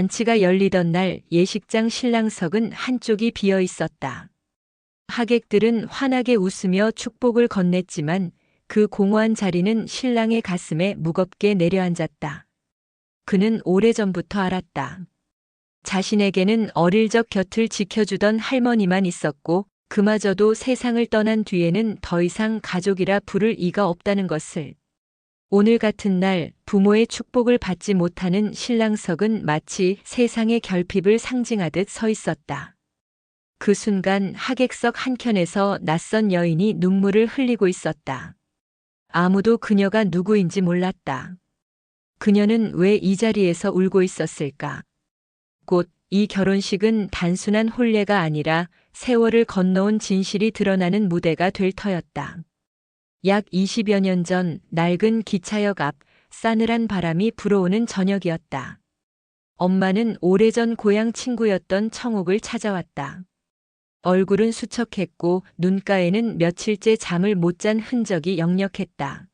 잔치가 열리던 날 예식장 신랑석은 한쪽이 비어 있었다. 하객들은 환하게 웃으며 축복을 건넸지만 그 공허한 자리는 신랑의 가슴에 무겁게 내려앉았다. 그는 오래전부터 알았다. 자신에게는 어릴 적 곁을 지켜주던 할머니만 있었고 그마저도 세상을 떠난 뒤에는 더 이상 가족이라 부를 이가 없다는 것을. 오늘 같은 날 부모의 축복을 받지 못하는 신랑석은 마치 세상의 결핍을 상징하듯 서 있었다. 그 순간 하객석 한켠에서 낯선 여인이 눈물을 흘리고 있었다. 아무도 그녀가 누구인지 몰랐다. 그녀는 왜 이 자리에서 울고 있었을까? 곧 이 결혼식은 단순한 혼례가 아니라 세월을 건너온 진실이 드러나는 무대가 될 터였다. 약 20여 년 전 낡은 기차역 앞 싸늘한 바람이 불어오는 저녁이었다. 엄마는 오래전 고향 친구였던 청옥을 찾아왔다. 얼굴은 수척했고 눈가에는 며칠째 잠을 못 잔 흔적이 역력했다.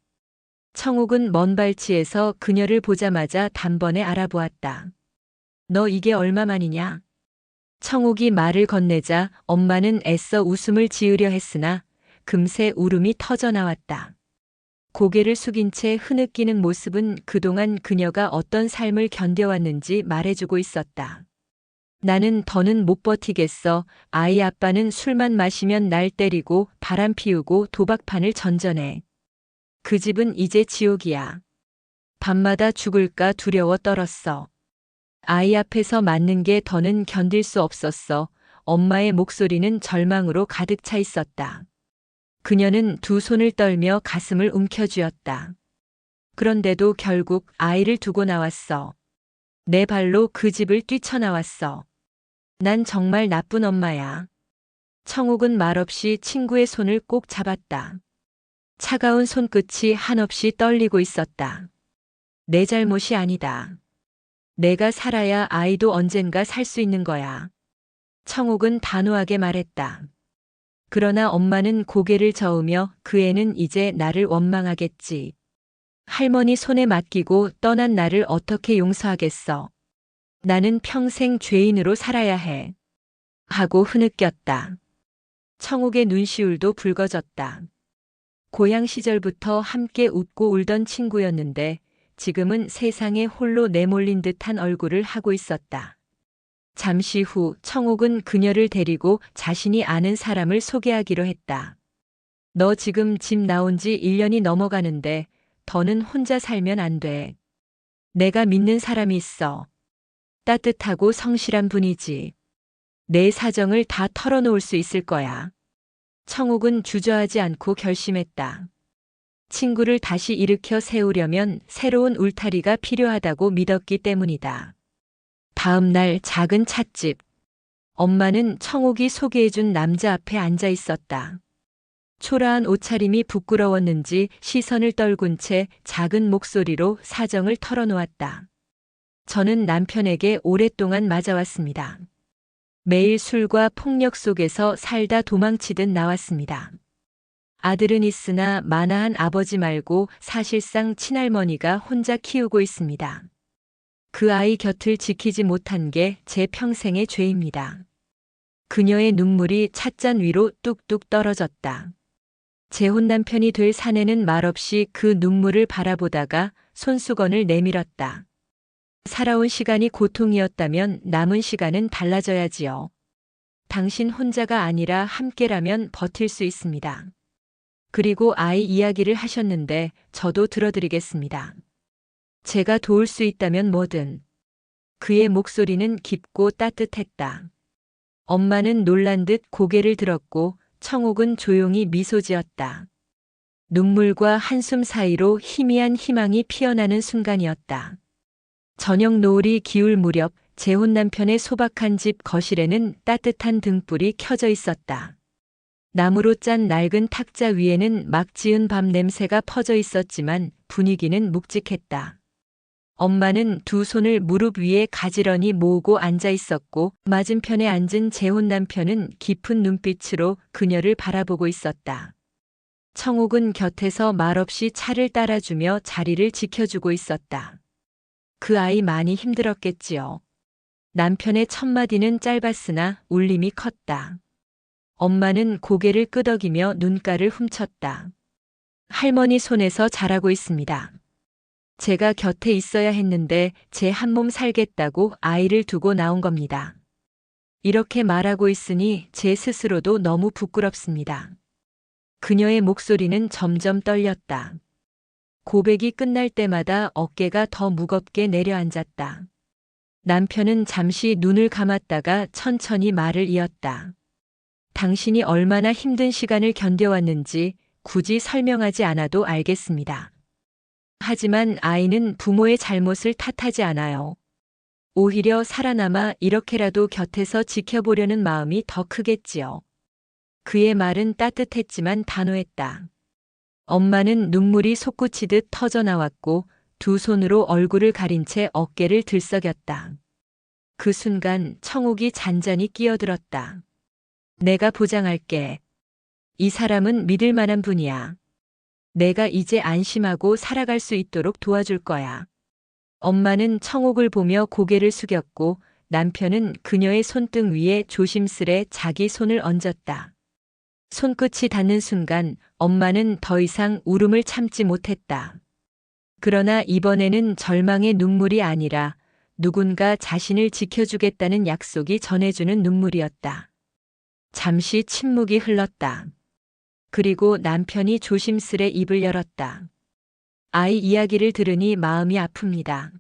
청옥은 먼 발치에서 그녀를 보자마자 단번에 알아보았다. 너 이게 얼마만이냐? 청옥이 말을 건네자 엄마는 애써 웃음을 지으려 했으나 금세 울음이 터져 나왔다. 고개를 숙인 채 흐느끼는 모습은 그동안 그녀가 어떤 삶을 견뎌왔는지 말해주고 있었다. 나는 더는 못 버티겠어. 아이 아빠는 술만 마시면 날 때리고 바람 피우고 도박판을 전전해. 그 집은 이제 지옥이야. 밤마다 죽을까 두려워 떨었어. 아이 앞에서 맞는 게 더는 견딜 수 없었어. 엄마의 목소리는 절망으로 가득 차 있었다. 그녀는 두 손을 떨며 가슴을 움켜쥐었다. 그런데도 결국 아이를 두고 나왔어. 내 발로 그 집을 뛰쳐나왔어. 난 정말 나쁜 엄마야. 청옥은 말없이 친구의 손을 꼭 잡았다. 차가운 손끝이 한없이 떨리고 있었다. 내 잘못이 아니다. 내가 살아야 아이도 언젠가 살 수 있는 거야. 청옥은 단호하게 말했다. 그러나 엄마는 고개를 저으며 그 애는 이제 나를 원망하겠지. 할머니 손에 맡기고 떠난 나를 어떻게 용서하겠어. 나는 평생 죄인으로 살아야 해. 하고 흐느꼈다. 청옥의 눈시울도 붉어졌다. 고향 시절부터 함께 웃고 울던 친구였는데 지금은 세상에 홀로 내몰린 듯한 얼굴을 하고 있었다. 잠시 후 청옥은 그녀를 데리고 자신이 아는 사람을 소개하기로 했다. 너 지금 집 나온 지 1년이 넘어가는데 더는 혼자 살면 안 돼. 내가 믿는 사람이 있어. 따뜻하고 성실한 분이지. 내 사정을 다 털어놓을 수 있을 거야. 청옥은 주저하지 않고 결심했다. 친구를 다시 일으켜 세우려면 새로운 울타리가 필요하다고 믿었기 때문이다. 다음 날 작은 찻집. 엄마는 청옥이 소개해준 남자 앞에 앉아 있었다. 초라한 옷차림이 부끄러웠는지 시선을 떨군 채 작은 목소리로 사정을 털어놓았다. 저는 남편에게 오랫동안 맞아왔습니다. 매일 술과 폭력 속에서 살다 도망치듯 나왔습니다. 아들은 있으나 만화한 아버지 말고 사실상 친할머니가 혼자 키우고 있습니다. 그 아이 곁을 지키지 못한 게 제 평생의 죄입니다. 그녀의 눈물이 찻잔 위로 뚝뚝 떨어졌다. 재혼 남편이 될 사내는 말없이 그 눈물을 바라보다가 손수건을 내밀었다. 살아온 시간이 고통이었다면 남은 시간은 달라져야지요. 당신 혼자가 아니라 함께라면 버틸 수 있습니다. 그리고 아이 이야기를 하셨는데 저도 들어드리겠습니다. 제가 도울 수 있다면 뭐든. 그의 목소리는 깊고 따뜻했다. 엄마는 놀란 듯 고개를 들었고 청옥은 조용히 미소 지었다. 눈물과 한숨 사이로 희미한 희망이 피어나는 순간이었다. 저녁 노을이 기울 무렵 재혼 남편의 소박한 집 거실에는 따뜻한 등불이 켜져 있었다. 나무로 짠 낡은 탁자 위에는 막 지은 밥 냄새가 퍼져 있었지만 분위기는 묵직했다. 엄마는 두 손을 무릎 위에 가지런히 모으고 앉아 있었고 맞은편에 앉은 재혼 남편은 깊은 눈빛으로 그녀를 바라보고 있었다. 청옥은 곁에서 말없이 차를 따라주며 자리를 지켜주고 있었다. 그 아이 많이 힘들었겠지요. 남편의 첫마디는 짧았으나 울림이 컸다. 엄마는 고개를 끄덕이며 눈가를 훔쳤다. 할머니 손에서 자라고 있습니다. 제가 곁에 있어야 했는데 제 한몸 살겠다고 아이를 두고 나온 겁니다. 이렇게 말하고 있으니 제 스스로도 너무 부끄럽습니다. 그녀의 목소리는 점점 떨렸다. 고백이 끝날 때마다 어깨가 더 무겁게 내려앉았다. 남편은 잠시 눈을 감았다가 천천히 말을 이었다. 당신이 얼마나 힘든 시간을 견뎌왔는지 굳이 설명하지 않아도 알겠습니다. 하지만 아이는 부모의 잘못을 탓하지 않아요. 오히려 살아남아 이렇게라도 곁에서 지켜보려는 마음이 더 크겠지요. 그의 말은 따뜻했지만 단호했다. 엄마는 눈물이 솟구치듯 터져나왔고 두 손으로 얼굴을 가린 채 어깨를 들썩였다. 그 순간 청옥이 잔잔히 끼어들었다. 내가 보장할게. 이 사람은 믿을 만한 분이야. 내가 이제 안심하고 살아갈 수 있도록 도와줄 거야. 엄마는 청옥을 보며 고개를 숙였고 남편은 그녀의 손등 위에 조심스레 자기 손을 얹었다. 손끝이 닿는 순간 엄마는 더 이상 울음을 참지 못했다. 그러나 이번에는 절망의 눈물이 아니라 누군가 자신을 지켜주겠다는 약속이 전해주는 눈물이었다. 잠시 침묵이 흘렀다. 그리고 남편이 조심스레 입을 열었다. 아이 이야기를 들으니 마음이 아픕니다.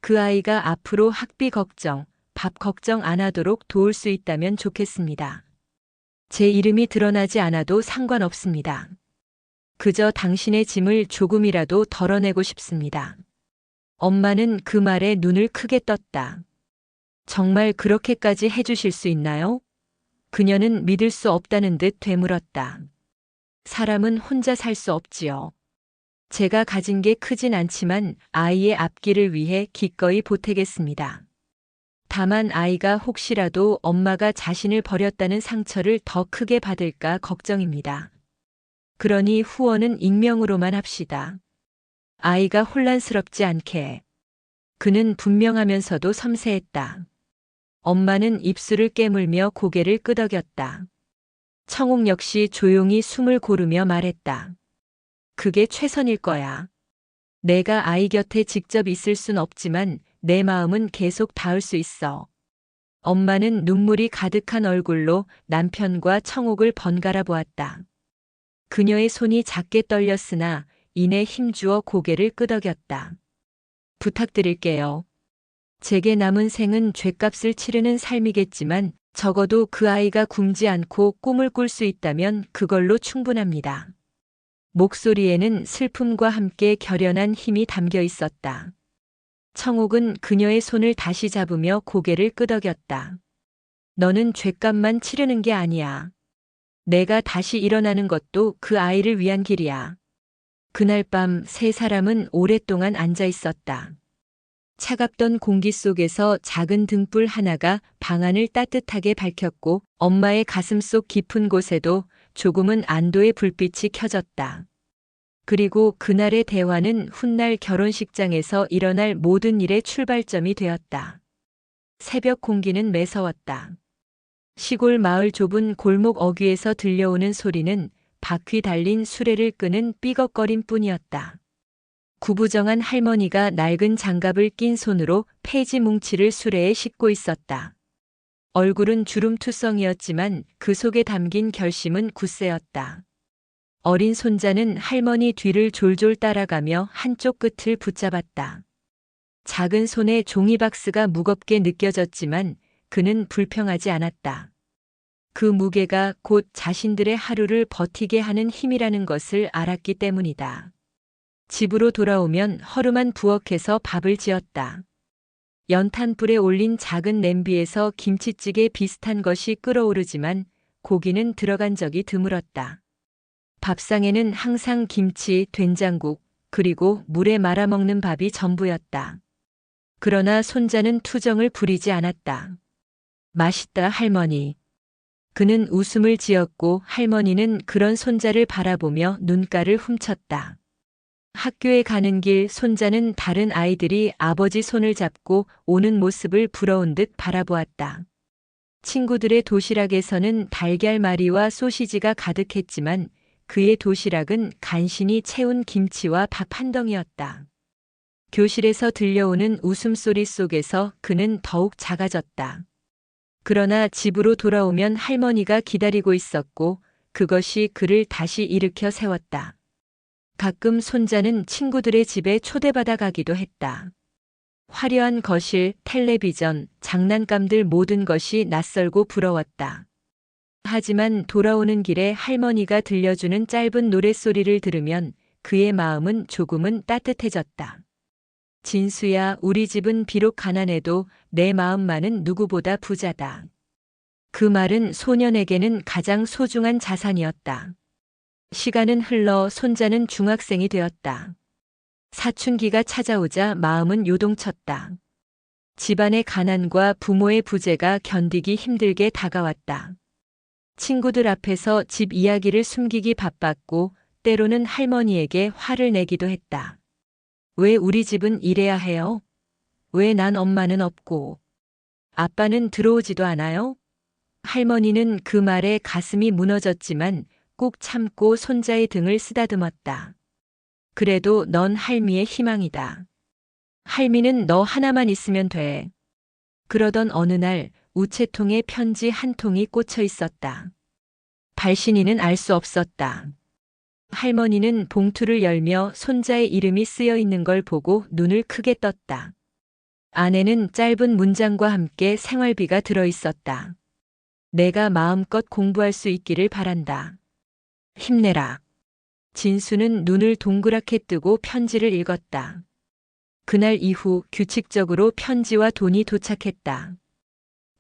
그 아이가 앞으로 학비 걱정, 밥 걱정 안 하도록 도울 수 있다면 좋겠습니다. 제 이름이 드러나지 않아도 상관없습니다. 그저 당신의 짐을 조금이라도 덜어내고 싶습니다. 엄마는 그 말에 눈을 크게 떴다. 정말 그렇게까지 해주실 수 있나요? 그녀는 믿을 수 없다는 듯 되물었다. 사람은 혼자 살 수 없지요. 제가 가진 게 크진 않지만 아이의 앞길을 위해 기꺼이 보태겠습니다. 다만 아이가 혹시라도 엄마가 자신을 버렸다는 상처를 더 크게 받을까 걱정입니다. 그러니 후원은 익명으로만 합시다. 아이가 혼란스럽지 않게. 그는 분명하면서도 섬세했다. 엄마는 입술을 깨물며 고개를 끄덕였다. 청옥 역시 조용히 숨을 고르며 말했다. 그게 최선일 거야. 내가 아이 곁에 직접 있을 순 없지만 내 마음은 계속 닿을 수 있어. 엄마는 눈물이 가득한 얼굴로 남편과 청옥을 번갈아 보았다. 그녀의 손이 작게 떨렸으나 이내 힘주어 고개를 끄덕였다. 부탁드릴게요. 제게 남은 생은 죗값을 치르는 삶이겠지만 적어도 그 아이가 굶지 않고 꿈을 꿀 수 있다면 그걸로 충분합니다. 목소리에는 슬픔과 함께 결연한 힘이 담겨 있었다. 청옥은 그녀의 손을 다시 잡으며 고개를 끄덕였다. 너는 죗값만 치르는 게 아니야. 내가 다시 일어나는 것도 그 아이를 위한 길이야. 그날 밤 세 사람은 오랫동안 앉아 있었다. 차갑던 공기 속에서 작은 등불 하나가 방안을 따뜻하게 밝혔고 엄마의 가슴속 깊은 곳에도 조금은 안도의 불빛이 켜졌다. 그리고 그날의 대화는 훗날 결혼식장에서 일어날 모든 일의 출발점이 되었다. 새벽 공기는 매서웠다. 시골 마을 좁은 골목 어귀에서 들려오는 소리는 바퀴 달린 수레를 끄는 삐걱거림 뿐이었다. 구부정한 할머니가 낡은 장갑을 낀 손으로 폐지 뭉치를 수레에 싣고 있었다. 얼굴은 주름투성이었지만 그 속에 담긴 결심은 굳세였다. 어린 손자는 할머니 뒤를 졸졸 따라가며 한쪽 끝을 붙잡았다. 작은 손에 종이박스가 무겁게 느껴졌지만 그는 불평하지 않았다. 그 무게가 곧 자신들의 하루를 버티게 하는 힘이라는 것을 알았기 때문이다. 집으로 돌아오면 허름한 부엌에서 밥을 지었다. 연탄불에 올린 작은 냄비에서 김치찌개 비슷한 것이 끓어오르지만 고기는 들어간 적이 드물었다. 밥상에는 항상 김치, 된장국, 그리고 물에 말아먹는 밥이 전부였다. 그러나 손자는 투정을 부리지 않았다. 맛있다, 할머니. 그는 웃음을 지었고 할머니는 그런 손자를 바라보며 눈가를 훔쳤다. 학교에 가는 길 손자는 다른 아이들이 아버지 손을 잡고 오는 모습을 부러운 듯 바라보았다. 친구들의 도시락에서는 달걀말이와 소시지가 가득했지만 그의 도시락은 간신히 채운 김치와 밥 한 덩이였다. 교실에서 들려오는 웃음소리 속에서 그는 더욱 작아졌다. 그러나 집으로 돌아오면 할머니가 기다리고 있었고 그것이 그를 다시 일으켜 세웠다. 가끔 손자는 친구들의 집에 초대받아 가기도 했다. 화려한 거실, 텔레비전, 장난감들 모든 것이 낯설고 부러웠다. 하지만 돌아오는 길에 할머니가 들려주는 짧은 노랫소리를 들으면 그의 마음은 조금은 따뜻해졌다. 진수야, 우리 집은 비록 가난해도 내 마음만은 누구보다 부자다. 그 말은 소년에게는 가장 소중한 자산이었다. 시간은 흘러 손자는 중학생이 되었다. 사춘기가 찾아오자 마음은 요동쳤다. 집안의 가난과 부모의 부재가 견디기 힘들게 다가왔다. 친구들 앞에서 집 이야기를 숨기기 바빴고 때로는 할머니에게 화를 내기도 했다. 왜 우리 집은 이래야 해요? 왜 난 엄마는 없고? 아빠는 들어오지도 않아요? 할머니는 그 말에 가슴이 무너졌지만 꾹 참고 손자의 등을 쓰다듬었다. 그래도 넌 할미의 희망이다. 할미는 너 하나만 있으면 돼. 그러던 어느 날 우체통에 편지 한 통이 꽂혀 있었다. 발신인은 알 수 없었다. 할머니는 봉투를 열며 손자의 이름이 쓰여 있는 걸 보고 눈을 크게 떴다. 안에는 짧은 문장과 함께 생활비가 들어 있었다. 내가 마음껏 공부할 수 있기를 바란다. 힘내라. 진수는 눈을 동그랗게 뜨고 편지를 읽었다. 그날 이후 규칙적으로 편지와 돈이 도착했다.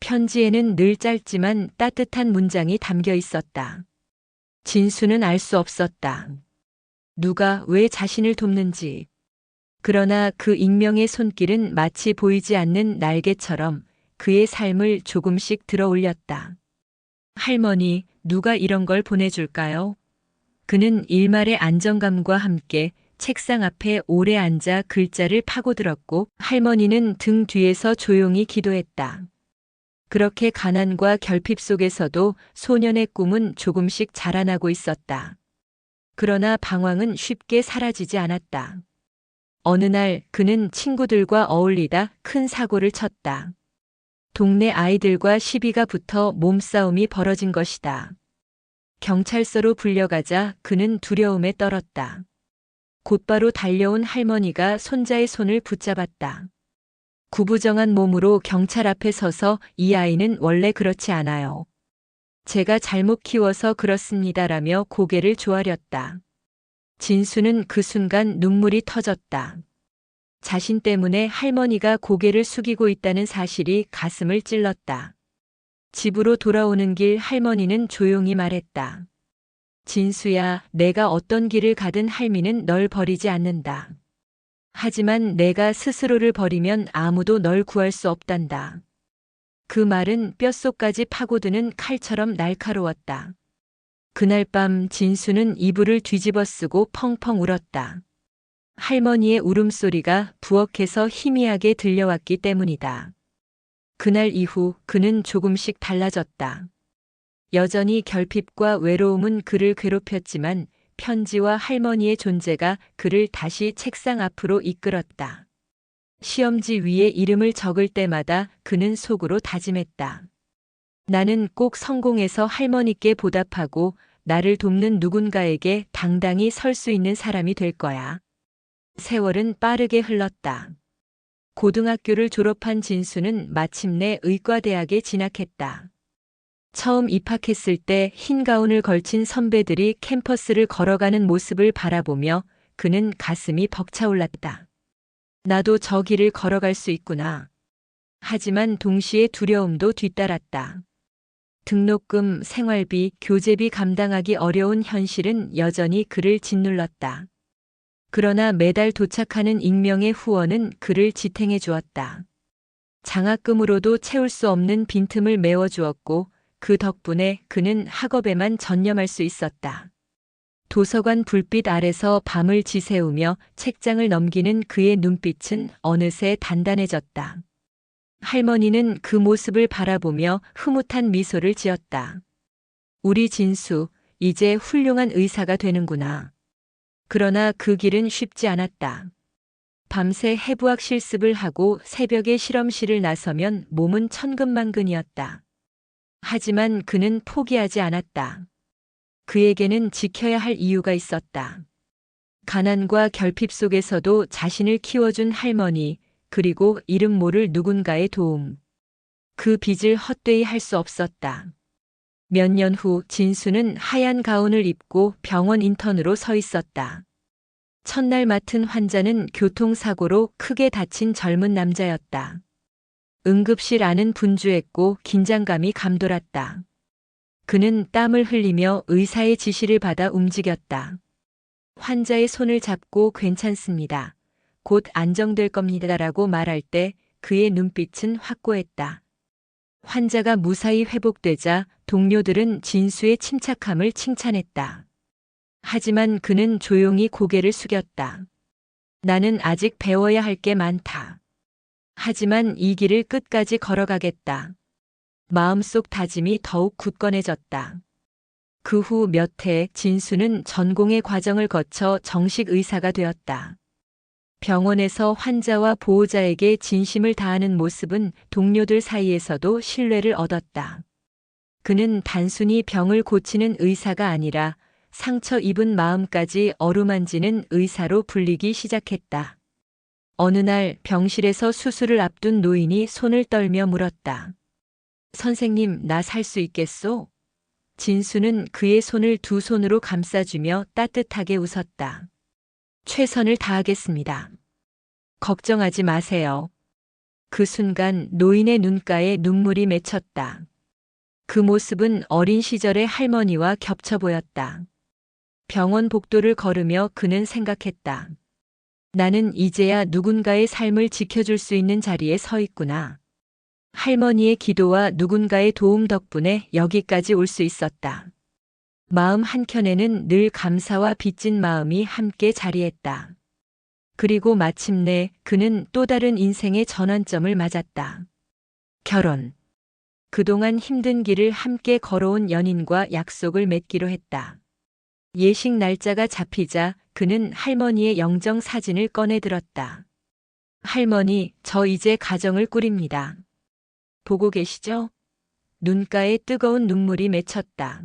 편지에는 늘 짧지만 따뜻한 문장이 담겨 있었다. 진수는 알 수 없었다. 누가 왜 자신을 돕는지. 그러나 그 익명의 손길은 마치 보이지 않는 날개처럼 그의 삶을 조금씩 들어 올렸다. 할머니, 누가 이런 걸 보내줄까요? 그는 일말의 안정감과 함께 책상 앞에 오래 앉아 글자를 파고들었고 할머니는 등 뒤에서 조용히 기도했다. 그렇게 가난과 결핍 속에서도 소년의 꿈은 조금씩 자라나고 있었다. 그러나 방황은 쉽게 사라지지 않았다. 어느 날 그는 친구들과 어울리다 큰 사고를 쳤다. 동네 아이들과 시비가 붙어 몸싸움이 벌어진 것이다. 경찰서로 불려가자 그는 두려움에 떨었다. 곧바로 달려온 할머니가 손자의 손을 붙잡았다. 구부정한 몸으로 경찰 앞에 서서 이 아이는 원래 그렇지 않아요. 제가 잘못 키워서 그렇습니다라며 고개를 조아렸다. 진수는 그 순간 눈물이 터졌다. 자신 때문에 할머니가 고개를 숙이고 있다는 사실이 가슴을 찔렀다. 집으로 돌아오는 길 할머니는 조용히 말했다. 진수야, 내가 어떤 길을 가든 할미는 널 버리지 않는다. 하지만 내가 스스로를 버리면 아무도 널 구할 수 없단다. 그 말은 뼛속까지 파고드는 칼처럼 날카로웠다. 그날 밤 진수는 이불을 뒤집어 쓰고 펑펑 울었다. 할머니의 울음소리가 부엌에서 희미하게 들려왔기 때문이다. 그날 이후 그는 조금씩 달라졌다. 여전히 결핍과 외로움은 그를 괴롭혔지만 편지와 할머니의 존재가 그를 다시 책상 앞으로 이끌었다. 시험지 위에 이름을 적을 때마다 그는 속으로 다짐했다. 나는 꼭 성공해서 할머니께 보답하고 나를 돕는 누군가에게 당당히 설 수 있는 사람이 될 거야. 세월은 빠르게 흘렀다. 고등학교를 졸업한 진수는 마침내 의과대학에 진학했다. 처음 입학했을 때 흰 가운을 걸친 선배들이 캠퍼스를 걸어가는 모습을 바라보며 그는 가슴이 벅차올랐다. 나도 저 길을 걸어갈 수 있구나. 하지만 동시에 두려움도 뒤따랐다. 등록금, 생활비, 교재비 감당하기 어려운 현실은 여전히 그를 짓눌렀다. 그러나 매달 도착하는 익명의 후원은 그를 지탱해 주었다. 장학금으로도 채울 수 없는 빈틈을 메워주었고 그 덕분에 그는 학업에만 전념할 수 있었다. 도서관 불빛 아래서 밤을 지새우며 책장을 넘기는 그의 눈빛은 어느새 단단해졌다. 할머니는 그 모습을 바라보며 흐뭇한 미소를 지었다. 우리 진수, 이제 훌륭한 의사가 되는구나. 그러나 그 길은 쉽지 않았다. 밤새 해부학 실습을 하고 새벽에 실험실을 나서면 몸은 천근만근이었다. 하지만 그는 포기하지 않았다. 그에게는 지켜야 할 이유가 있었다. 가난과 결핍 속에서도 자신을 키워준 할머니, 그리고 이름 모를 누군가의 도움. 그 빚을 헛되이 할 수 없었다. 몇 년 후 진수는 하얀 가운을 입고 병원 인턴으로 서 있었다. 첫날 맡은 환자는 교통사고로 크게 다친 젊은 남자였다. 응급실 안은 분주했고 긴장감이 감돌았다. 그는 땀을 흘리며 의사의 지시를 받아 움직였다. 환자의 손을 잡고 괜찮습니다. 곧 안정될 겁니다라고 말할 때 그의 눈빛은 확고했다. 환자가 무사히 회복되자 동료들은 진수의 침착함을 칭찬했다. 하지만 그는 조용히 고개를 숙였다. 나는 아직 배워야 할 게 많다. 하지만 이 길을 끝까지 걸어가겠다. 마음속 다짐이 더욱 굳건해졌다. 그 후 몇 해 진수는 전공의 과정을 거쳐 정식 의사가 되었다. 병원에서 환자와 보호자에게 진심을 다하는 모습은 동료들 사이에서도 신뢰를 얻었다. 그는 단순히 병을 고치는 의사가 아니라 상처 입은 마음까지 어루만지는 의사로 불리기 시작했다. 어느 날 병실에서 수술을 앞둔 노인이 손을 떨며 물었다. 선생님, 나 살 수 있겠소? 진수는 그의 손을 두 손으로 감싸주며 따뜻하게 웃었다. 최선을 다하겠습니다. 걱정하지 마세요. 그 순간 노인의 눈가에 눈물이 맺혔다. 그 모습은 어린 시절의 할머니와 겹쳐 보였다. 병원 복도를 걸으며 그는 생각했다. 나는 이제야 누군가의 삶을 지켜줄 수 있는 자리에 서 있구나. 할머니의 기도와 누군가의 도움 덕분에 여기까지 올 수 있었다. 마음 한켠에는 늘 감사와 빚진 마음이 함께 자리했다. 그리고 마침내 그는 또 다른 인생의 전환점을 맞았다. 결혼. 그동안 힘든 길을 함께 걸어온 연인과 약속을 맺기로 했다. 예식 날짜가 잡히자 그는 할머니의 영정 사진을 꺼내 들었다. 할머니, 저 이제 가정을 꾸립니다. 보고 계시죠? 눈가에 뜨거운 눈물이 맺혔다.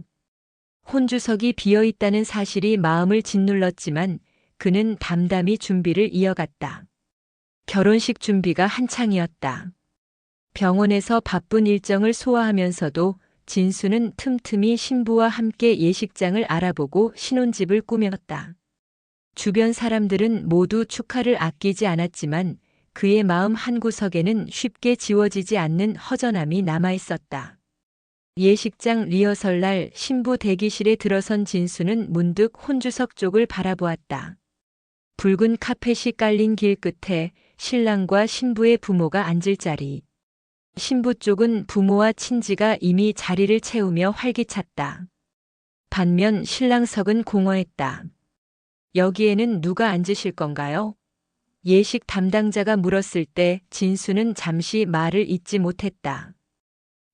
혼주석이 비어 있다는 사실이 마음을 짓눌렀지만 그는 담담히 준비를 이어갔다. 결혼식 준비가 한창이었다. 병원에서 바쁜 일정을 소화하면서도 진수는 틈틈이 신부와 함께 예식장을 알아보고 신혼집을 꾸몄다. 주변 사람들은 모두 축하를 아끼지 않았지만 그의 마음 한구석에는 쉽게 지워지지 않는 허전함이 남아 있었다. 예식장 리허설 날 신부 대기실에 들어선 진수는 문득 혼주석 쪽을 바라보았다. 붉은 카펫이 깔린 길 끝에 신랑과 신부의 부모가 앉을 자리. 신부 쪽은 부모와 친지가 이미 자리를 채우며 활기찼다. 반면 신랑석은 공허했다. 여기에는 누가 앉으실 건가요? 예식 담당자가 물었을 때 진수는 잠시 말을 잇지 못했다.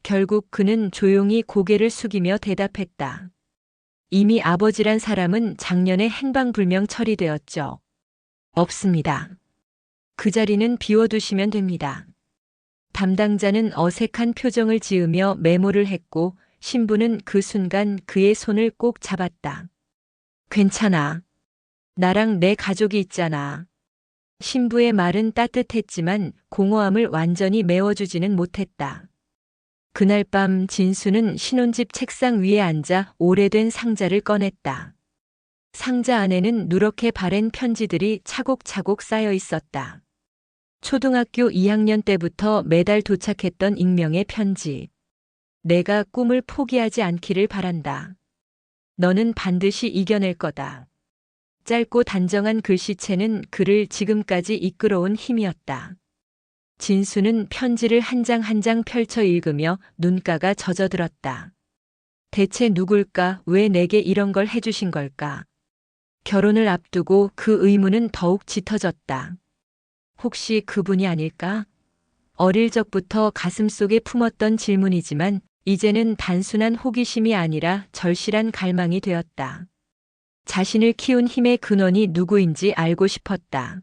결국 그는 조용히 고개를 숙이며 대답했다. 이미 아버지란 사람은 작년에 행방불명 처리되었죠. 없습니다. 그 자리는 비워두시면 됩니다. 담당자는 어색한 표정을 지으며 메모를 했고 신부는 그 순간 그의 손을 꼭 잡았다. 괜찮아. 나랑 내 가족이 있잖아. 신부의 말은 따뜻했지만 공허함을 완전히 메워주지는 못했다. 그날 밤 진수는 신혼집 책상 위에 앉아 오래된 상자를 꺼냈다. 상자 안에는 누렇게 바랜 편지들이 차곡차곡 쌓여 있었다. 초등학교 2학년 때부터 매달 도착했던 익명의 편지. 내가 꿈을 포기하지 않기를 바란다. 너는 반드시 이겨낼 거다. 짧고 단정한 글씨체는 그를 지금까지 이끌어온 힘이었다. 진수는 편지를 한 장 한 장 펼쳐 읽으며 눈가가 젖어들었다. 대체 누굴까? 왜 내게 이런 걸 해주신 걸까? 결혼을 앞두고 그 의문은 더욱 짙어졌다. 혹시 그분이 아닐까? 어릴 적부터 가슴속에 품었던 질문이지만 이제는 단순한 호기심이 아니라 절실한 갈망이 되었다. 자신을 키운 힘의 근원이 누구인지 알고 싶었다.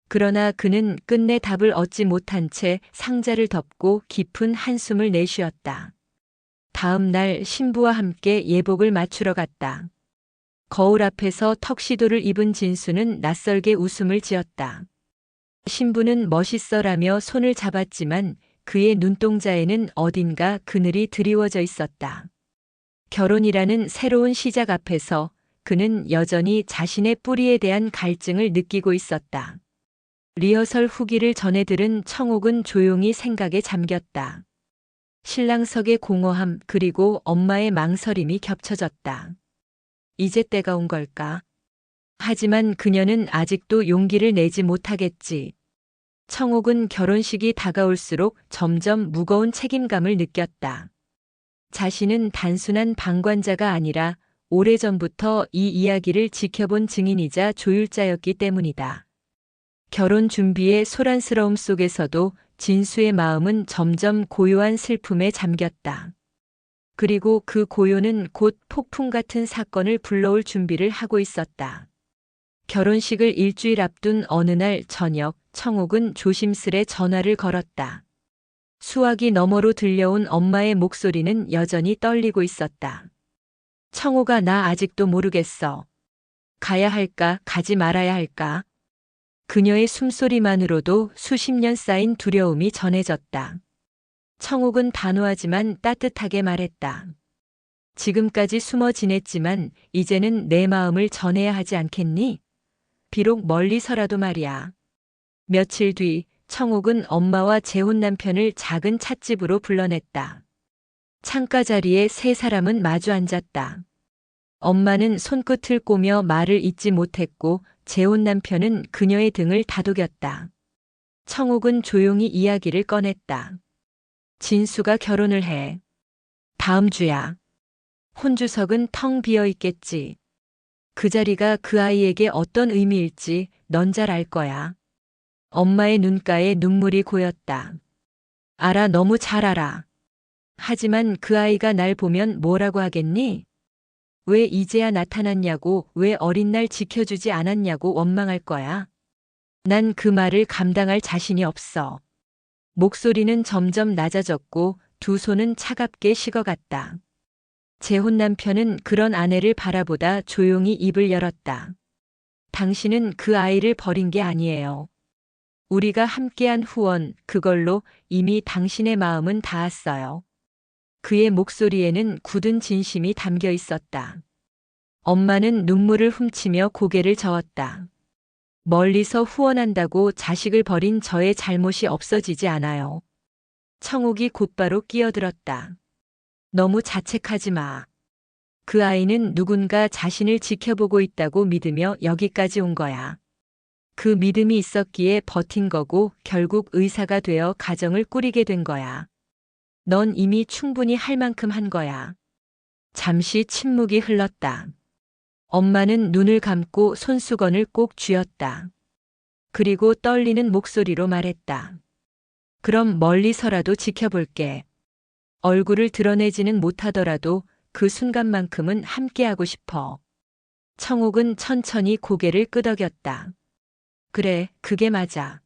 그러나 그는 끝내 답을 얻지 못한 채 상자를 덮고 깊은 한숨을 내쉬었다. 다음 날 신부와 함께 예복을 맞추러 갔다. 거울 앞에서 턱시도를 입은 진수는 낯설게 웃음을 지었다. 신부는 멋있어라며 손을 잡았지만 그의 눈동자에는 어딘가 그늘이 드리워져 있었다. 결혼이라는 새로운 시작 앞에서 그는 여전히 자신의 뿌리에 대한 갈증을 느끼고 있었다. 리허설 후기를 전해 들은 청옥은 조용히 생각에 잠겼다. 신랑석의 공허함 그리고 엄마의 망설임이 겹쳐졌다. 이제 때가 온 걸까? 하지만 그녀는 아직도 용기를 내지 못하겠지. 청옥은 결혼식이 다가올수록 점점 무거운 책임감을 느꼈다. 자신은 단순한 방관자가 아니라 오래전부터 이 이야기를 지켜본 증인이자 조율자였기 때문이다. 결혼 준비의 소란스러움 속에서도 진수의 마음은 점점 고요한 슬픔에 잠겼다. 그리고 그 고요는 곧 폭풍 같은 사건을 불러올 준비를 하고 있었다. 결혼식을 일주일 앞둔 어느 날 저녁, 청옥은 조심스레 전화를 걸었다. 수화기 너머로 들려온 엄마의 목소리는 여전히 떨리고 있었다. 청옥아, 나 아직도 모르겠어. 가야 할까, 가지 말아야 할까? 그녀의 숨소리만으로도 수십 년 쌓인 두려움이 전해졌다. 청옥은 단호하지만 따뜻하게 말했다. 지금까지 숨어 지냈지만 이제는 내 마음을 전해야 하지 않겠니? 비록 멀리서라도 말이야. 며칠 뒤 청옥은 엄마와 재혼 남편을 작은 찻집으로 불러냈다. 창가 자리에 세 사람은 마주 앉았다. 엄마는 손끝을 꼬며 말을 잇지 못했고 재혼 남편은 그녀의 등을 다독였다. 청옥은 조용히 이야기를 꺼냈다. 진수가 결혼을 해. 다음 주야. 혼주석은 텅 비어 있겠지. 그 자리가 그 아이에게 어떤 의미일지 넌 잘 알 거야. 엄마의 눈가에 눈물이 고였다. 알아, 너무 잘 알아. 하지만 그 아이가 날 보면 뭐라고 하겠니? 왜 이제야 나타났냐고, 왜 어린 날 지켜주지 않았냐고 원망할 거야. 난 그 말을 감당할 자신이 없어. 목소리는 점점 낮아졌고 두 손은 차갑게 식어갔다. 재혼 남편은 그런 아내를 바라보다 조용히 입을 열었다. 당신은 그 아이를 버린 게 아니에요. 우리가 함께한 후원, 그걸로 이미 당신의 마음은 닿았어요. 그의 목소리에는 굳은 진심이 담겨 있었다. 엄마는 눈물을 훔치며 고개를 저었다. 멀리서 후원한다고 자식을 버린 저의 잘못이 없어지지 않아요. 청옥이 곧바로 끼어들었다. 너무 자책하지 마. 그 아이는 누군가 자신을 지켜보고 있다고 믿으며 여기까지 온 거야. 그 믿음이 있었기에 버틴 거고 결국 의사가 되어 가정을 꾸리게 된 거야. 넌 이미 충분히 할 만큼 한 거야. 잠시 침묵이 흘렀다. 엄마는 눈을 감고 손수건을 꼭 쥐었다. 그리고 떨리는 목소리로 말했다. 그럼 멀리서라도 지켜볼게. 얼굴을 드러내지는 못하더라도 그 순간만큼은 함께하고 싶어. 청옥은 천천히 고개를 끄덕였다. 그래, 그게 맞아.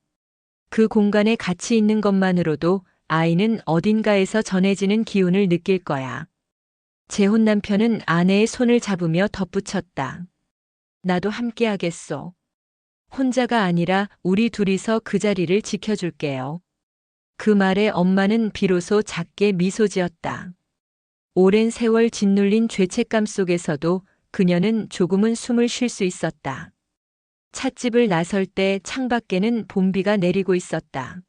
그 공간에 같이 있는 것만으로도 아이는 어딘가에서 전해지는 기운을 느낄 거야. 재혼 남편은 아내의 손을 잡으며 덧붙였다. 나도 함께하겠소. 혼자가 아니라 우리 둘이서 그 자리를 지켜줄게요. 그 말에 엄마는 비로소 작게 미소 지었다. 오랜 세월 짓눌린 죄책감 속에서도 그녀는 조금은 숨을 쉴 수 있었다. 찻집을 나설 때 창밖에는 봄비가 내리고 있었다.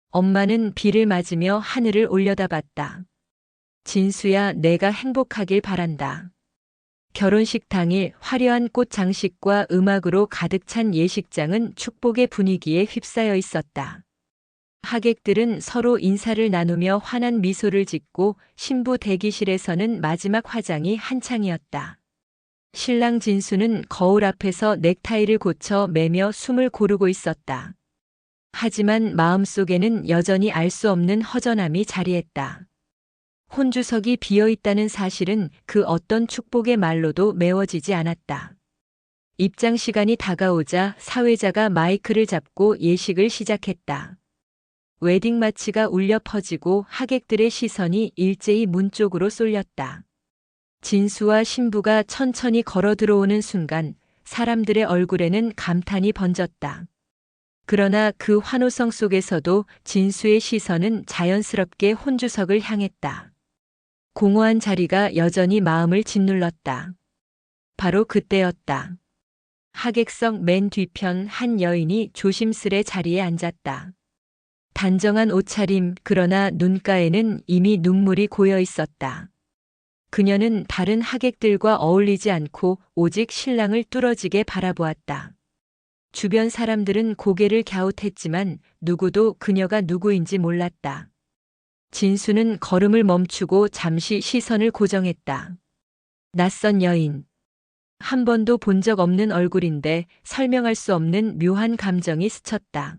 엄마는 비를 맞으며 하늘을 올려다봤다. 진수야, 내가 행복하길 바란다. 결혼식 당일 화려한 꽃 장식과 음악으로 가득 찬 예식장은 축복의 분위기에 휩싸여 있었다. 하객들은 서로 인사를 나누며 환한 미소를 짓고 신부 대기실에서는 마지막 화장이 한창이었다. 신랑 진수는 거울 앞에서 넥타이를 고쳐 매며 숨을 고르고 있었다. 하지만 마음속에는 여전히 알 수 없는 허전함이 자리했다. 혼주석이 비어 있다는 사실은 그 어떤 축복의 말로도 메워지지 않았다. 입장 시간이 다가오자 사회자가 마이크를 잡고 예식을 시작했다. 웨딩 마치가 울려 퍼지고 하객들의 시선이 일제히 문 쪽으로 쏠렸다. 진수와 신부가 천천히 걸어 들어오는 순간 사람들의 얼굴에는 감탄이 번졌다. 그러나 그 환호성 속에서도 진수의 시선은 자연스럽게 혼주석을 향했다. 공허한 자리가 여전히 마음을 짓눌렀다. 바로 그때였다. 하객석 맨 뒤편 한 여인이 조심스레 자리에 앉았다. 단정한 옷차림, 그러나 눈가에는 이미 눈물이 고여 있었다. 그녀는 다른 하객들과 어울리지 않고 오직 신랑을 뚫어지게 바라보았다. 주변 사람들은 고개를 갸웃했지만 누구도 그녀가 누구인지 몰랐다. 진수는 걸음을 멈추고 잠시 시선을 고정했다. 낯선 여인. 한 번도 본 적 없는 얼굴인데 설명할 수 없는 묘한 감정이 스쳤다.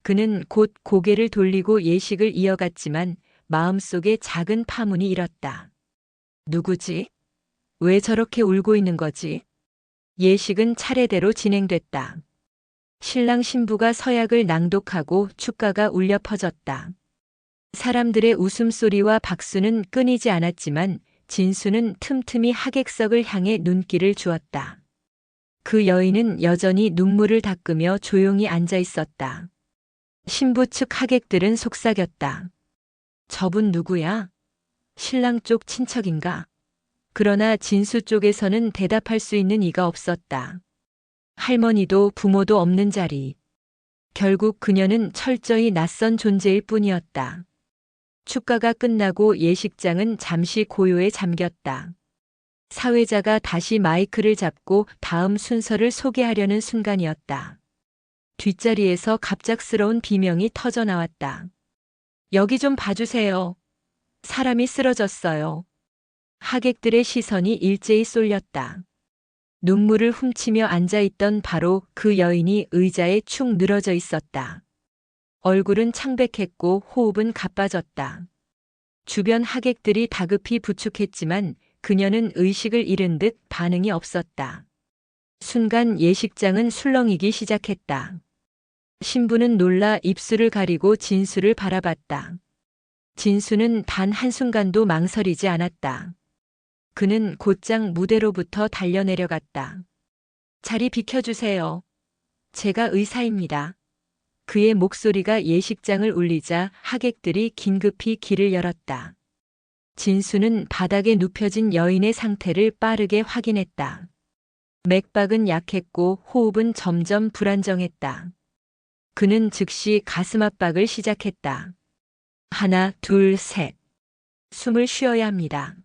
그는 곧 고개를 돌리고 예식을 이어갔지만 마음속에 작은 파문이 일었다. 누구지? 왜 저렇게 울고 있는 거지? 예식은 차례대로 진행됐다. 신랑 신부가 서약을 낭독하고 축가가 울려 퍼졌다. 사람들의 웃음소리와 박수는 끊이지 않았지만 진수는 틈틈이 하객석을 향해 눈길을 주었다. 그 여인은 여전히 눈물을 닦으며 조용히 앉아 있었다. 신부 측 하객들은 속삭였다. 저분 누구야? 신랑 쪽 친척인가? 그러나 진수 쪽에서는 대답할 수 있는 이가 없었다. 할머니도 부모도 없는 자리. 결국 그녀는 철저히 낯선 존재일 뿐이었다. 축가가 끝나고 예식장은 잠시 고요에 잠겼다. 사회자가 다시 마이크를 잡고 다음 순서를 소개하려는 순간이었다. 뒷자리에서 갑작스러운 비명이 터져 나왔다. 여기 좀 봐주세요. 사람이 쓰러졌어요. 하객들의 시선이 일제히 쏠렸다. 눈물을 훔치며 앉아있던 바로 그 여인이 의자에 축 늘어져 있었다. 얼굴은 창백했고 호흡은 가빠졌다. 주변 하객들이 다급히 부축했지만 그녀는 의식을 잃은 듯 반응이 없었다. 순간 예식장은 술렁이기 시작했다. 신부는 놀라 입술을 가리고 진수를 바라봤다. 진수는 단 한순간도 망설이지 않았다. 그는 곧장 무대로부터 달려내려갔다. 자리 비켜주세요. 제가 의사입니다. 그의 목소리가 예식장을 울리자 하객들이 긴급히 길을 열었다. 진수는 바닥에 눕혀진 여인의 상태를 빠르게 확인했다. 맥박은 약했고 호흡은 점점 불안정했다. 그는 즉시 가슴 압박을 시작했다. 하나, 둘, 셋. 숨을 쉬어야 합니다.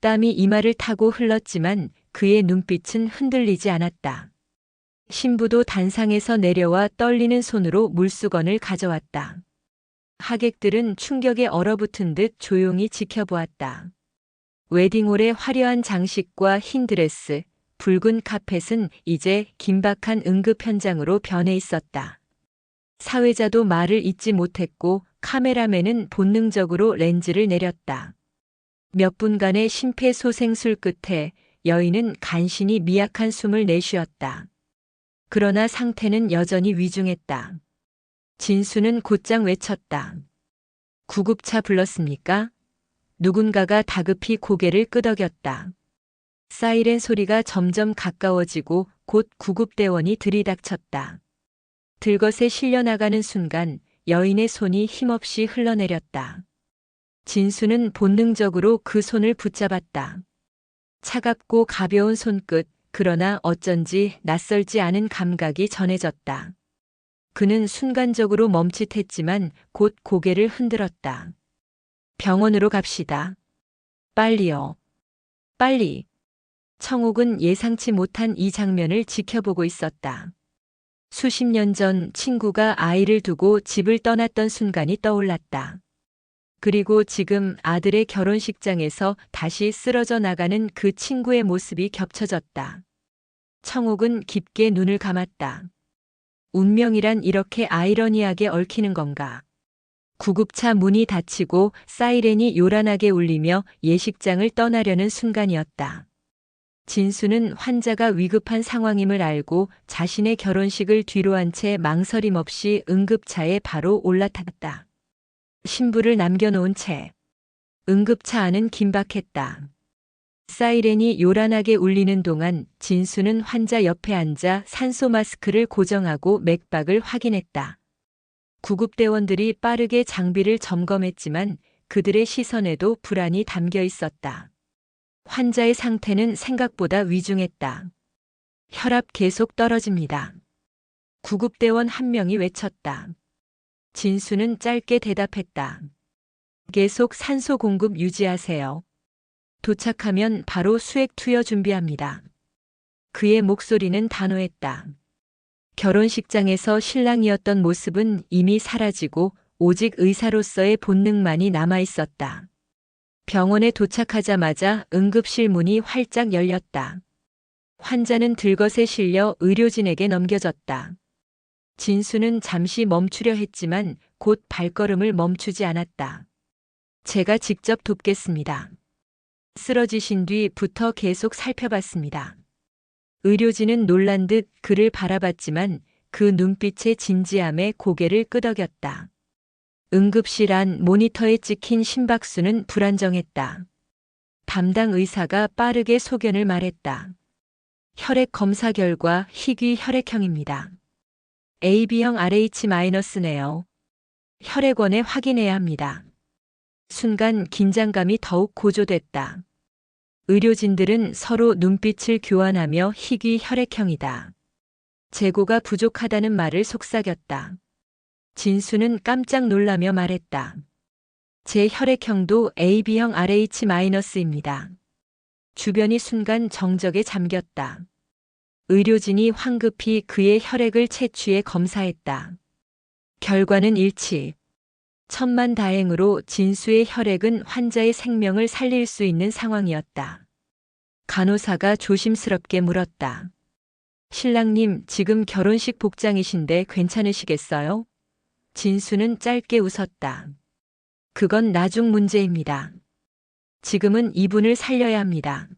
땀이 이마를 타고 흘렀지만 그의 눈빛은 흔들리지 않았다. 신부도 단상에서 내려와 떨리는 손으로 물수건을 가져왔다. 하객들은 충격에 얼어붙은 듯 조용히 지켜보았다. 웨딩홀의 화려한 장식과 흰 드레스, 붉은 카펫은 이제 긴박한 응급 현장으로 변해 있었다. 사회자도 말을 잇지 못했고 카메라맨은 본능적으로 렌즈를 내렸다. 몇 분간의 심폐소생술 끝에 여인은 간신히 미약한 숨을 내쉬었다. 그러나 상태는 여전히 위중했다. 진수는 곧장 외쳤다. 구급차 불렀습니까? 누군가가 다급히 고개를 끄덕였다. 사이렌 소리가 점점 가까워지고 곧 구급대원이 들이닥쳤다. 들것에 실려나가는 순간 여인의 손이 힘없이 흘러내렸다. 진수는 본능적으로 그 손을 붙잡았다. 차갑고 가벼운 손끝, 그러나 어쩐지 낯설지 않은 감각이 전해졌다. 그는 순간적으로 멈칫했지만 곧 고개를 흔들었다. 병원으로 갑시다. 빨리요. 빨리. 청옥은 예상치 못한 이 장면을 지켜보고 있었다. 수십 년 전 친구가 아이를 두고 집을 떠났던 순간이 떠올랐다. 그리고 지금 아들의 결혼식장에서 다시 쓰러져 나가는 그 친구의 모습이 겹쳐졌다. 청옥은 깊게 눈을 감았다. 운명이란 이렇게 아이러니하게 얽히는 건가? 구급차 문이 닫히고 사이렌이 요란하게 울리며 예식장을 떠나려는 순간이었다. 진수는 환자가 위급한 상황임을 알고 자신의 결혼식을 뒤로한 채 망설임 없이 응급차에 바로 올라탔다. 신부를 남겨놓은 채 응급차 안은 긴박했다. 사이렌이 요란하게 울리는 동안 진수는 환자 옆에 앉아 산소 마스크를 고정하고 맥박을 확인했다. 구급대원들이 빠르게 장비를 점검했지만 그들의 시선에도 불안이 담겨 있었다. 환자의 상태는 생각보다 위중했다. 혈압 계속 떨어집니다. 구급대원 한 명이 외쳤다. 진수는 짧게 대답했다. 계속 산소 공급 유지하세요. 도착하면 바로 수액 투여 준비합니다. 그의 목소리는 단호했다. 결혼식장에서 신랑이었던 모습은 이미 사라지고 오직 의사로서의 본능만이 남아 있었다. 병원에 도착하자마자 응급실 문이 활짝 열렸다. 환자는 들것에 실려 의료진에게 넘겨졌다. 진수는 잠시 멈추려 했지만 곧 발걸음을 멈추지 않았다. 제가 직접 돕겠습니다. 쓰러지신 뒤부터 계속 살펴봤습니다. 의료진은 놀란 듯 그를 바라봤지만 그 눈빛의 진지함에 고개를 끄덕였다. 응급실 안 모니터에 찍힌 심박수는 불안정했다. 담당 의사가 빠르게 소견을 말했다. 혈액 검사 결과 희귀 혈액형입니다. AB형 RH-네요. 혈액원에 확인해야 합니다. 순간 긴장감이 더욱 고조됐다. 의료진들은 서로 눈빛을 교환하며 희귀 혈액형이다. 재고가 부족하다는 말을 속삭였다. 진수는 깜짝 놀라며 말했다. 제 혈액형도 AB형 RH-입니다. 주변이 순간 정적에 잠겼다. 의료진이 황급히 그의 혈액을 채취해 검사했다. 결과는 일치. 천만다행으로 진수의 혈액은 환자의 생명을 살릴 수 있는 상황이었다. 간호사가 조심스럽게 물었다. 신랑님, 지금 결혼식 복장이신데 괜찮으시겠어요? 진수는 짧게 웃었다. 그건 나중 문제입니다. 지금은 이분을 살려야 합니다.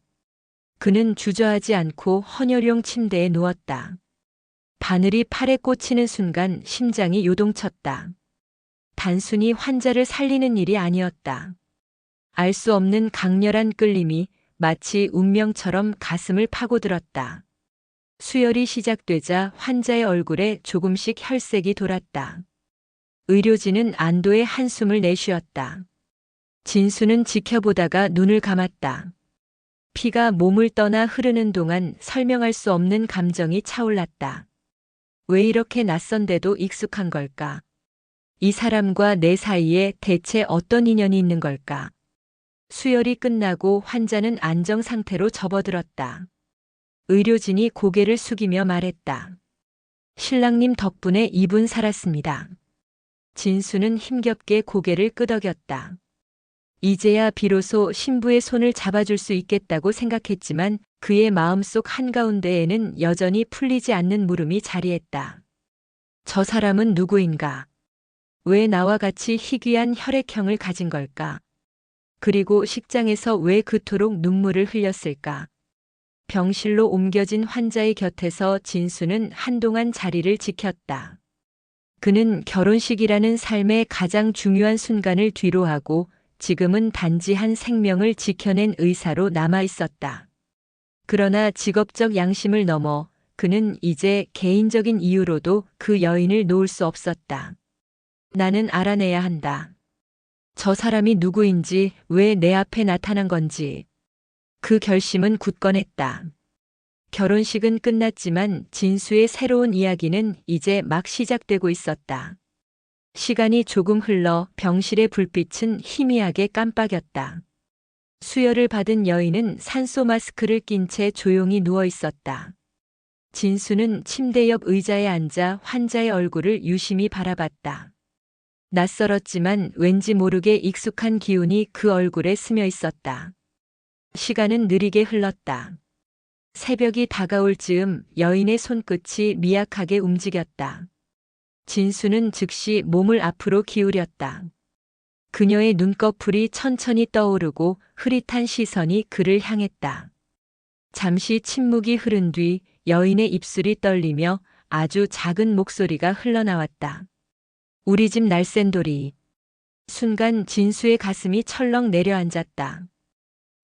그는 주저하지 않고 헌혈용 침대에 누웠다. 바늘이 팔에 꽂히는 순간 심장이 요동쳤다. 단순히 환자를 살리는 일이 아니었다. 알 수 없는 강렬한 끌림이 마치 운명처럼 가슴을 파고들었다. 수혈이 시작되자 환자의 얼굴에 조금씩 혈색이 돌았다. 의료진은 안도의 한숨을 내쉬었다. 진수는 지켜보다가 눈을 감았다. 피가 몸을 떠나 흐르는 동안 설명할 수 없는 감정이 차올랐다. 왜 이렇게 낯선데도 익숙한 걸까? 이 사람과 내 사이에 대체 어떤 인연이 있는 걸까? 수혈이 끝나고 환자는 안정 상태로 접어들었다. 의료진이 고개를 숙이며 말했다. 신랑님 덕분에 이분 살았습니다. 진수는 힘겹게 고개를 끄덕였다. 이제야 비로소 신부의 손을 잡아줄 수 있겠다고 생각했지만 그의 마음속 한가운데에는 여전히 풀리지 않는 물음이 자리했다. 저 사람은 누구인가? 왜 나와 같이 희귀한 혈액형을 가진 걸까? 그리고 식장에서 왜 그토록 눈물을 흘렸을까? 병실로 옮겨진 환자의 곁에서 진수는 한동안 자리를 지켰다. 그는 결혼식이라는 삶의 가장 중요한 순간을 뒤로하고 지금은 단지 한 생명을 지켜낸 의사로 남아 있었다. 그러나 직업적 양심을 넘어 그는 이제 개인적인 이유로도 그 여인을 놓을 수 없었다. 나는 알아내야 한다. 저 사람이 누구인지, 왜 내 앞에 나타난 건지. 그 결심은 굳건했다. 결혼식은 끝났지만 진수의 새로운 이야기는 이제 막 시작되고 있었다. 시간이 조금 흘러 병실의 불빛은 희미하게 깜빡였다. 수혈을 받은 여인은 산소 마스크를 낀 채 조용히 누워 있었다. 진수는 침대 옆 의자에 앉아 환자의 얼굴을 유심히 바라봤다. 낯설었지만 왠지 모르게 익숙한 기운이 그 얼굴에 스며 있었다. 시간은 느리게 흘렀다. 새벽이 다가올 즈음 여인의 손끝이 미약하게 움직였다. 진수는 즉시 몸을 앞으로 기울였다. 그녀의 눈꺼풀이 천천히 떠오르고 흐릿한 시선이 그를 향했다. 잠시 침묵이 흐른 뒤 여인의 입술이 떨리며 아주 작은 목소리가 흘러나왔다. 우리 집 날쌘돌이. 순간 진수의 가슴이 철렁 내려앉았다.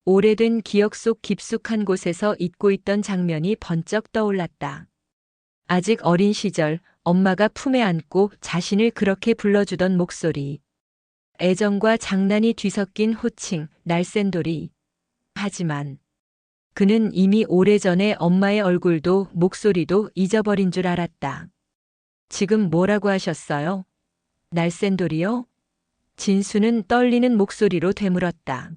오래된 기억 속 깊숙한 곳에서 잊고 있던 장면이 번쩍 떠올랐다. 아직 어린 시절 엄마가 품에 안고 자신을 그렇게 불러주던 목소리. 애정과 장난이 뒤섞인 호칭, 날쌘돌이. 하지만 그는 이미 오래전에 엄마의 얼굴도 목소리도 잊어버린 줄 알았다. 지금 뭐라고 하셨어요? 날쌘돌이요? 진수는 떨리는 목소리로 되물었다.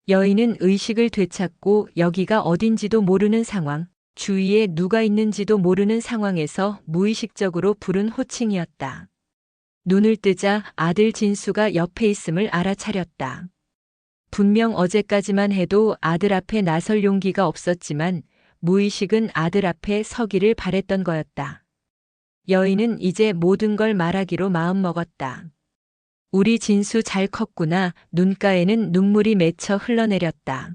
여인은 의식을 되찾고 여기가 어딘지도 모르는 상황, 주위에 누가 있는지도 모르는 상황에서 무의식적으로 부른 호칭이었다. 눈을 뜨자 아들 진수가 옆에 있음을 알아차렸다. 분명 어제까지만 해도 아들 앞에 나설 용기가 없었지만 무의식은 아들 앞에 서기를 바랬던 거였다. 여인은 이제 모든 걸 말하기로 마음먹었다. 우리 진수 잘 컸구나. 눈가에는 눈물이 맺혀 흘러내렸다.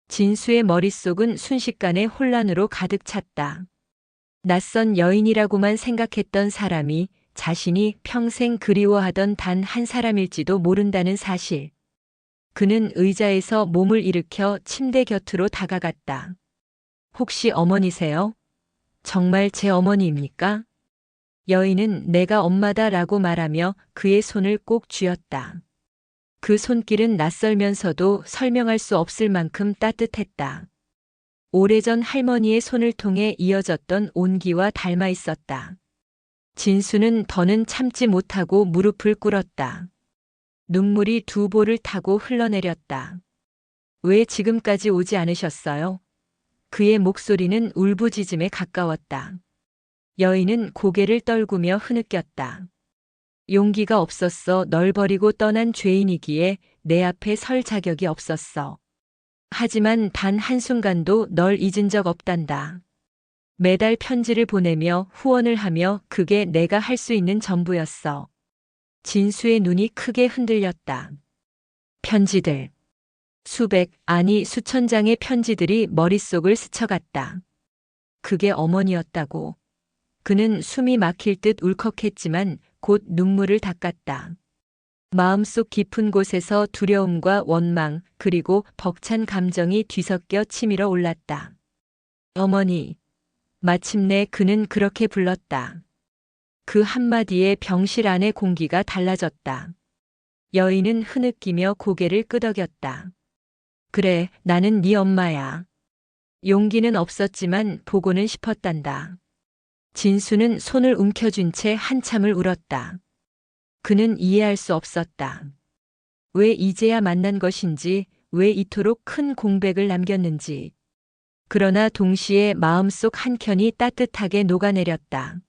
진수의 머릿속은 순식간에 혼란으로 가득 찼다. 낯선 여인이라고만 생각했던 사람이 자신이 평생 그리워하던 단 한 사람일지도 모른다는 사실. 그는 의자에서 몸을 일으켜 침대 곁으로 다가갔다. 혹시 어머니세요? 정말 제 어머니입니까? 여인은 내가 엄마다라고 말하며 그의 손을 꼭 쥐었다. 그 손길은 낯설면서도 설명할 수 없을 만큼 따뜻했다. 오래전 할머니의 손을 통해 이어졌던 온기와 닮아 있었다. 진수는 더는 참지 못하고 무릎을 꿇었다. 눈물이 두 볼을 타고 흘러내렸다. 왜 지금까지 오지 않으셨어요? 그의 목소리는 울부짖음에 가까웠다. 여인은 고개를 떨구며 흐느꼈다. 용기가 없었어. 널 버리고 떠난 죄인이기에 내 앞에 설 자격이 없었어. 하지만 단 한순간도 널 잊은 적 없단다. 매달 편지를 보내며 후원을 하며 그게 내가 할 수 있는 전부였어. 진수의 눈이 크게 흔들렸다. 편지들. 수백, 아니 수천 장의 편지들이 머릿속을 스쳐갔다. 그게 어머니였다고. 그는 숨이 막힐 듯 울컥했지만 곧 눈물을 닦았다. 마음속 깊은 곳에서 두려움과 원망 그리고 벅찬 감정이 뒤섞여 치밀어 올랐다. 어머니. 마침내 그는 그렇게 불렀다. 그 한마디에 병실 안의 공기가 달라졌다. 여인은 흐느끼며 고개를 끄덕였다. 그래, 나는 네 엄마야. 용기는 없었지만 보고는 싶었단다. 진수는 손을 움켜쥔 채 한참을 울었다. 그는 이해할 수 없었다. 왜 이제야 만난 것인지, 왜 이토록 큰 공백을 남겼는지. 그러나 동시에 마음속 한켠이 따뜻하게 녹아내렸다.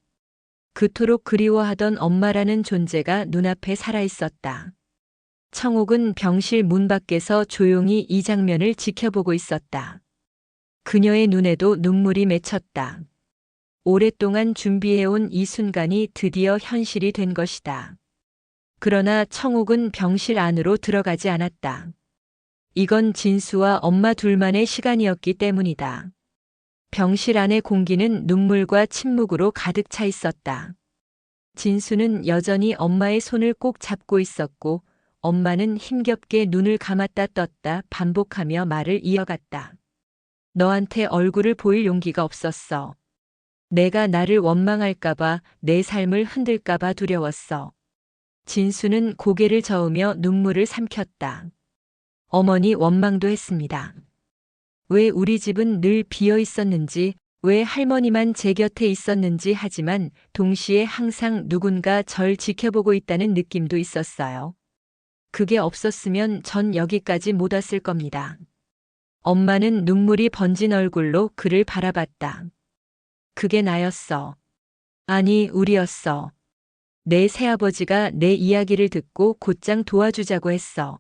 그토록 그리워하던 엄마라는 존재가 눈앞에 살아있었다. 청옥은 병실 문 밖에서 조용히 이 장면을 지켜보고 있었다. 그녀의 눈에도 눈물이 맺혔다. 오랫동안 준비해온 이 순간이 드디어 현실이 된 것이다. 그러나 청옥은 병실 안으로 들어가지 않았다. 이건 진수와 엄마 둘만의 시간이었기 때문이다. 병실 안의 공기는 눈물과 침묵으로 가득 차 있었다. 진수는 여전히 엄마의 손을 꼭 잡고 있었고 엄마는 힘겹게 눈을 감았다 떴다 반복하며 말을 이어갔다. 너한테 얼굴을 보일 용기가 없었어. 내가 나를 원망할까봐 내 삶을 흔들까봐 두려웠어. 진수는 고개를 저으며 눈물을 삼켰다. 어머니 원망도 했습니다. 왜 우리 집은 늘 비어 있었는지, 왜 할머니만 제 곁에 있었는지 하지만 동시에 항상 누군가 절 지켜보고 있다는 느낌도 있었어요. 그게 없었으면 전 여기까지 못 왔을 겁니다. 엄마는 눈물이 번진 얼굴로 그를 바라봤다. 그게 나였어. 아니, 우리였어. 내 새아버지가 내 이야기를 듣고 곧장 도와주자고 했어.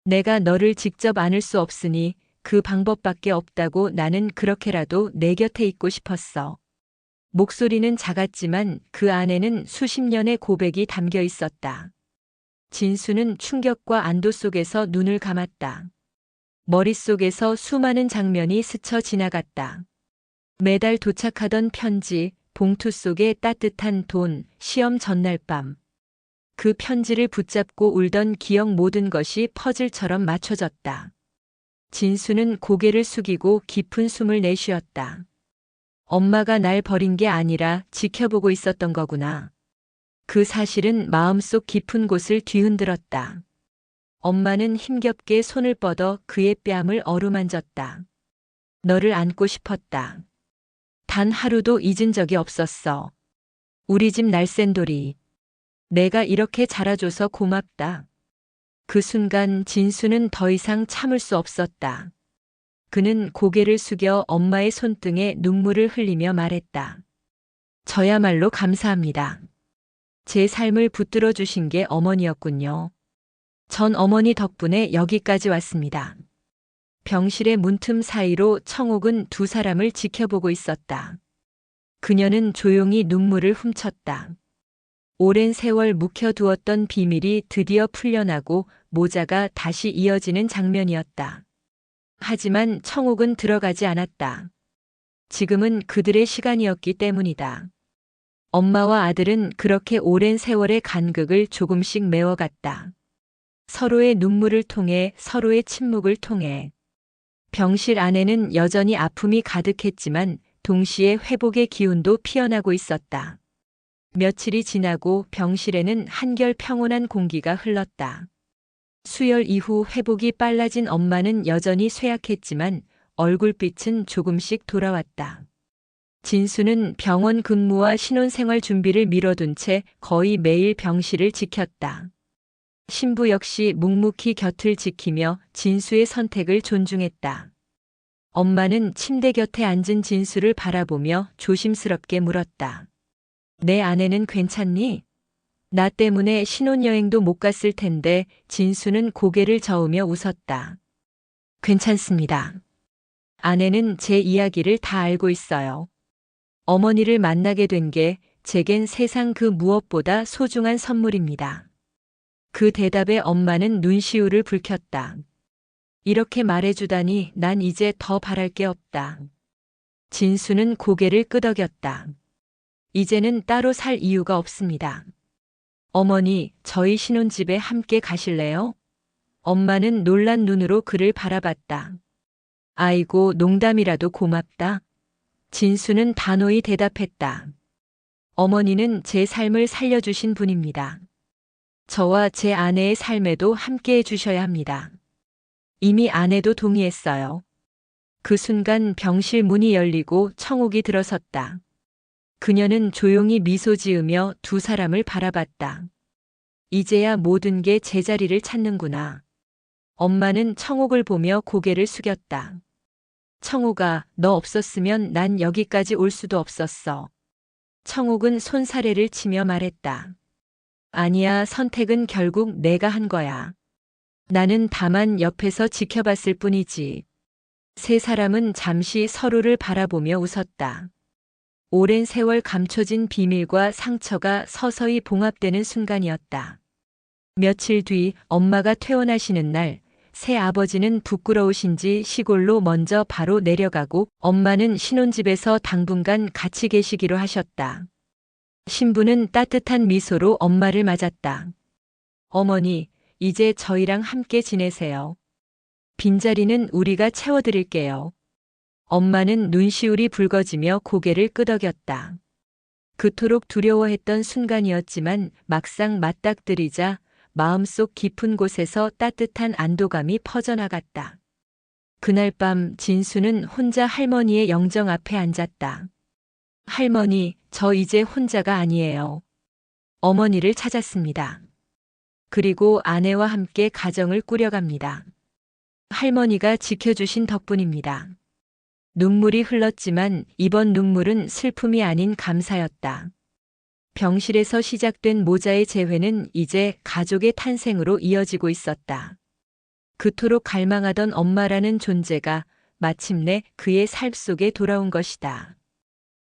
내가 너를 직접 안을 수 없으니 그 방법밖에 없다고 나는 그렇게라도 내 곁에 있고 싶었어. 목소리는 작았지만 그 안에는 수십 년의 고백이 담겨 있었다. 진수는 충격과 안도 속에서 눈을 감았다. 머릿속에서 수많은 장면이 스쳐 지나갔다. 매달 도착하던 편지, 봉투 속에 따뜻한 돈, 시험 전날 밤. 그 편지를 붙잡고 울던 기억 모든 것이 퍼즐처럼 맞춰졌다. 진수는 고개를 숙이고 깊은 숨을 내쉬었다. 엄마가 날 버린 게 아니라 지켜보고 있었던 거구나. 그 사실은 마음속 깊은 곳을 뒤흔들었다. 엄마는 힘겹게 손을 뻗어 그의 뺨을 어루만졌다. 너를 안고 싶었다. 단 하루도 잊은 적이 없었어. 우리 집 날쌘돌이. 내가 이렇게 자라줘서 고맙다. 그 순간 진수는 더 이상 참을 수 없었다. 그는 고개를 숙여 엄마의 손등에 눈물을 흘리며 말했다. 저야말로 감사합니다. 제 삶을 붙들어 주신 게 어머니였군요. 전 어머니 덕분에 여기까지 왔습니다. 병실의 문틈 사이로 청옥은 두 사람을 지켜보고 있었다. 그녀는 조용히 눈물을 훔쳤다. 오랜 세월 묵혀두었던 비밀이 드디어 풀려나고 모자가 다시 이어지는 장면이었다. 하지만 청옥은 들어가지 않았다. 지금은 그들의 시간이었기 때문이다. 엄마와 아들은 그렇게 오랜 세월의 간극을 조금씩 메워갔다. 서로의 눈물을 통해, 서로의 침묵을 통해. 병실 안에는 여전히 아픔이 가득했지만 동시에 회복의 기운도 피어나고 있었다. 며칠이 지나고 병실에는 한결 평온한 공기가 흘렀다. 수혈 이후 회복이 빨라진 엄마는 여전히 쇠약했지만 얼굴빛은 조금씩 돌아왔다. 진수는 병원 근무와 신혼생활 준비를 미뤄둔 채 거의 매일 병실을 지켰다. 신부 역시 묵묵히 곁을 지키며 진수의 선택을 존중했다. 엄마는 침대 곁에 앉은 진수를 바라보며 조심스럽게 물었다. 내 아내는 괜찮니? 나 때문에 신혼여행도 못 갔을 텐데. 진수는 고개를 저으며 웃었다. 괜찮습니다. 아내는 제 이야기를 다 알고 있어요. 어머니를 만나게 된 게 제겐 세상 그 무엇보다 소중한 선물입니다. 그 대답에 엄마는 눈시울을 붉혔다. 이렇게 말해주다니 난 이제 더 바랄 게 없다. 진수는 고개를 끄덕였다. 이제는 따로 살 이유가 없습니다. 어머니, 저희 신혼집에 함께 가실래요? 엄마는 놀란 눈으로 그를 바라봤다. 아이고, 농담이라도 고맙다. 진수는 단호히 대답했다. 어머니는 제 삶을 살려주신 분입니다. 저와 제 아내의 삶에도 함께 해주셔야 합니다. 이미 아내도 동의했어요. 그 순간 병실 문이 열리고 청옥이 들어섰다. 그녀는 조용히 미소 지으며 두 사람을 바라봤다. 이제야 모든 게 제자리를 찾는구나. 엄마는 청옥을 보며 고개를 숙였다. 청옥아, 너 없었으면 난 여기까지 올 수도 없었어. 청옥은 손사래를 치며 말했다. 아니야, 선택은 결국 내가 한 거야. 나는 다만 옆에서 지켜봤을 뿐이지. 세 사람은 잠시 서로를 바라보며 웃었다. 오랜 세월 감춰진 비밀과 상처가 서서히 봉합되는 순간이었다. 며칠 뒤 엄마가 퇴원하시는 날, 새 아버지는 부끄러우신지 시골로 먼저 바로 내려가고 엄마는 신혼집에서 당분간 같이 계시기로 하셨다. 신부는 따뜻한 미소로 엄마를 맞았다. 어머니, 이제 저희랑 함께 지내세요. 빈자리는 우리가 채워드릴게요. 엄마는 눈시울이 붉어지며 고개를 끄덕였다. 그토록 두려워했던 순간이었지만 막상 맞닥뜨리자 마음속 깊은 곳에서 따뜻한 안도감이 퍼져나갔다. 그날 밤 진수는 혼자 할머니의 영정 앞에 앉았다. 할머니, 저 이제 혼자가 아니에요. 어머니를 찾았습니다. 그리고 아내와 함께 가정을 꾸려갑니다. 할머니가 지켜주신 덕분입니다. 눈물이 흘렀지만 이번 눈물은 슬픔이 아닌 감사였다. 병실에서 시작된 모자의 재회는 이제 가족의 탄생으로 이어지고 있었다. 그토록 갈망하던 엄마라는 존재가 마침내 그의 삶 속에 돌아온 것이다.